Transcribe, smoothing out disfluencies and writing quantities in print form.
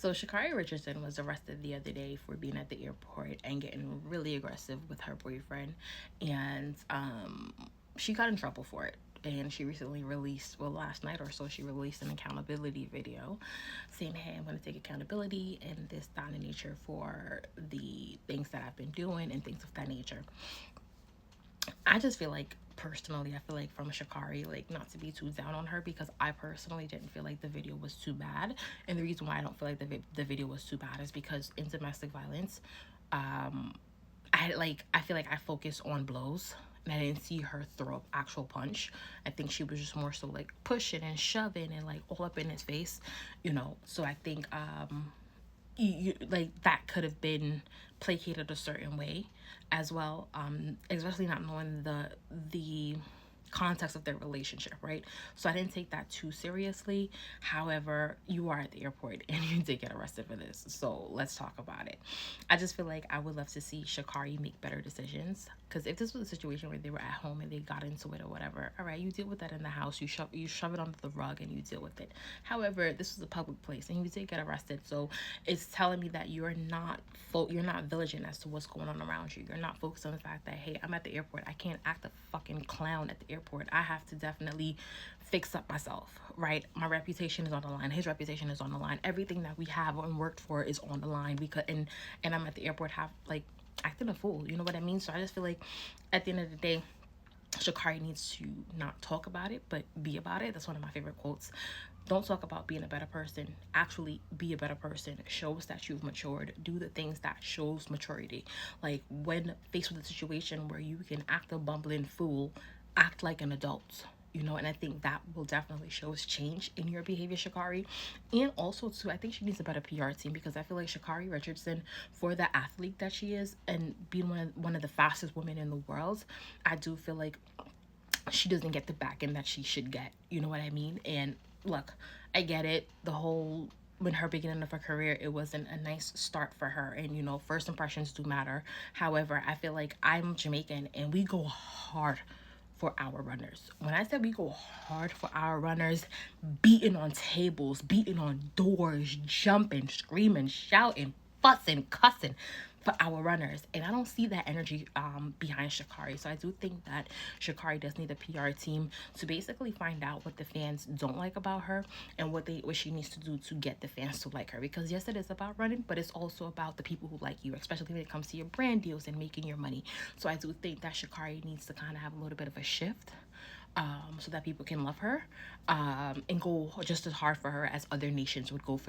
So Shacarri Richardson was arrested the other day for being at the airport and getting really aggressive with her boyfriend, and she got in trouble for it. And she recently released, well, last night or so, she released an accountability video saying, "Hey, I'm going to take accountability and this, that, and nature for the things that I've been doing and things of that nature." I just feel like personally, I feel like from Shakari, like not to be too down on her because I personally didn't feel like the video was too bad. And the reason why I don't feel like the video was too bad is because in domestic violence, um, I feel like I focused on blows and I didn't see her throw up actual punch. I think she was just more so like pushing and shoving and like all up in his face, you know. So I think like that could have been placated a certain way as well, especially not knowing the context of their relationship, right? So I didn't take that too seriously. However, you are at the airport and you did get arrested for this, so let's talk about it. I just feel like I would love to see Shakari make better decisions, because if this was a situation where they were at home and they got into it or whatever, all right, you deal with that in the house. You shove it under the rug and you deal with it. However, this was a public place and you did get arrested, so it's telling me that you're not vigilant as to what's going on around you. You're not focused on the fact that, hey, I'm at the airport. I can't act a fucking clown at the airport. I have to definitely fix up myself, right? My reputation is on the line. His reputation is on the line. Everything that we have and worked for is on the line, because and I'm at the airport have like acting a fool. You know what I mean? So I just feel like at the end of the day, Shakari needs to not talk about it, but be about it. That's one of my favorite quotes. Don't talk about being a better person. Actually be a better person. Shows that you've matured. Do the things that shows maturity. Like when faced with a situation where you can act a bumbling fool, act like an adult. You know, and I think that will definitely show change in your behavior, Shakari. And also, too, I think she needs a better PR team, because I feel like Shakari Richardson, for the athlete that she is and being one of the fastest women in the world, I do feel like she doesn't get the backing that she should get. You know what I mean? And look, I get it. The whole when her beginning of her career, it wasn't a nice start for her, and you know, first impressions do matter. However, I feel like I'm Jamaican and we go hard for our runners. When I said we go hard for our runners, beating on tables, beating on doors, jumping, screaming, shouting, fussing, cussing for our runners. And I don't see that energy behind Shacarri. So I do think that Shacarri does need a PR team to basically find out what the fans don't like about her and what she needs to do to get the fans to like her. Because yes, it is about running, but it's also about the people who like you, especially when it comes to your brand deals and making your money. So I do think that Shacarri needs to kind of have a little bit of a shift, so that people can love her, and go just as hard for her as other nations would go for